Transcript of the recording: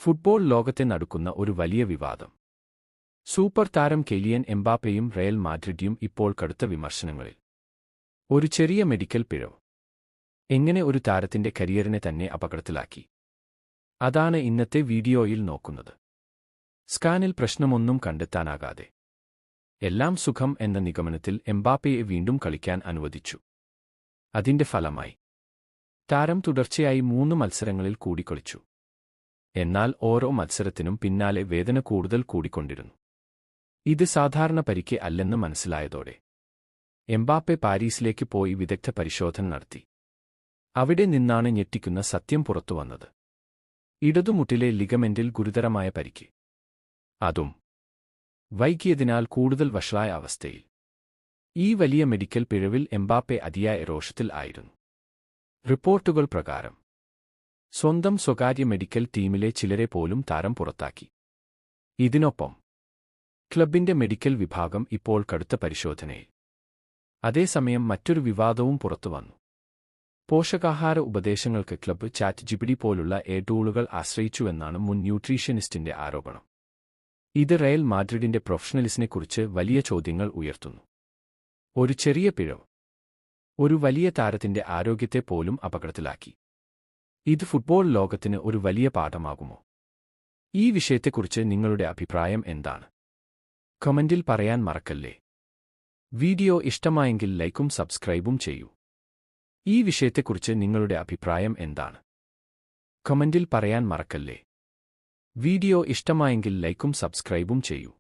Football ലോകത്തെ നടുക്കുന്ന ഒരു വലിയ വിവാദം. സൂപ്പർ താരം കെലിയൻ എംബാപ്പയും റയൽ മാഡ്രിഡും ഇപ്പോൾ കടുത്ത വിമർശനങ്ങളിൽ. ഒരു ചെറിയ മെഡിക്കൽ പിഴവ് എങ്ങനെ ഒരു താരത്തിന്റെ കരിയറിനെ തന്നെ അപകടത്തിലാക്കി? അതാണ് ഇന്നത്തെ വീഡിയോയിൽ നോക്കുന്നത്. സ്കാനിൽ പ്രശ്നമൊന്നും കണ്ടെത്താനാകാതെ എല്ലാം സുഖം എന്ന നിഗമനത്തിൽ എംബാപ്പയെ വീണ്ടും കളിക്കാൻ അനുവദിച്ചു. അതിന്റെ ഫലമായി താരം തുടർച്ചയായി 3 മത്സരങ്ങളിൽ കൂടി കളിച്ചു. എന്നാൽ ഓരോ മത്സരത്തിനും പിന്നാലെ വേദന കൂടുതൽ കൂടിക്കൊണ്ടിരുന്നു. ഇത് സാധാരണ പരിക്ക് അല്ലെന്ന് മനസ്സിലായതോടെ എംബാപ്പെ പാരീസിലേക്ക് പോയി വിദഗ്ധ പരിശോധന നടത്തി. അവിടെ നിന്നാണ് ഞെട്ടിക്കുന്ന സത്യം പുറത്തുവന്നത്. ഇടതുമുട്ടിലെ ലിഗമെന്റിൽ ഗുരുതരമായ പരിക്ക്, അതും വൈകിയതിനാൽ കൂടുതൽ വഷളായ അവസ്ഥയിൽ. ഈ വലിയ മെഡിക്കൽ പിഴവിൽ എംബാപ്പെ അതിയായ രോഷത്തിൽ ആയിരുന്നു. റിപ്പോർട്ടുകൾ പ്രകാരം സ്വന്തം സ്വകാര്യ മെഡിക്കൽ ടീമിലെ ചിലരെ പോലും താരം പുറത്താക്കി. ഇതിനൊപ്പം ക്ലബിന്റെ മെഡിക്കൽ വിഭാഗം ഇപ്പോൾ കടുത്ത പരിശോധനയിൽ. അതേസമയം മറ്റൊരു വിവാദവും പുറത്തുവന്നു. പോഷകാഹാര ഉപദേശങ്ങൾക്ക് ക്ലബ്ബ് ChatGPT പോലുള്ള ടൂളുകൾ ആശ്രയിച്ചുവെന്നാണ് മുൻ ന്യൂട്രീഷ്യനിസ്റ്റിന്റെ ആരോപണം. ഇത് റയൽ മാഡ്രിഡിന്റെ പ്രൊഫഷണലിസത്തെക്കുറിച്ച് വലിയ ചോദ്യങ്ങൾ ഉയർത്തുന്നു. ഒരു ചെറിയ പിഴവ് ഒരു വലിയ താരത്തിന്റെ ആരോഗ്യത്തെ പോലും അപകടത്തിലാക്കി. ഇത് ഫുട്ബോൾ ലോകത്തിന് ഒരു വലിയ പാഠമാകുമോ? ഈ വിഷയത്തെക്കുറിച്ച് നിങ്ങളുടെ അഭിപ്രായം എന്താണ്? കമന്റിൽ പറയാൻ മറക്കല്ലേ. വീഡിയോ ഇഷ്ടമായെങ്കിൽ ലൈക്കും സബ്സ്ക്രൈബും ചെയ്യൂ. ഈ വിഷയത്തെക്കുറിച്ച് നിങ്ങളുടെ അഭിപ്രായം എന്താണ്? കമന്റിൽ പറയാൻ മറക്കല്ലേ. വീഡിയോ ഇഷ്ടമായെങ്കിൽ ലൈക്കും സബ്സ്ക്രൈബും ചെയ്യൂ.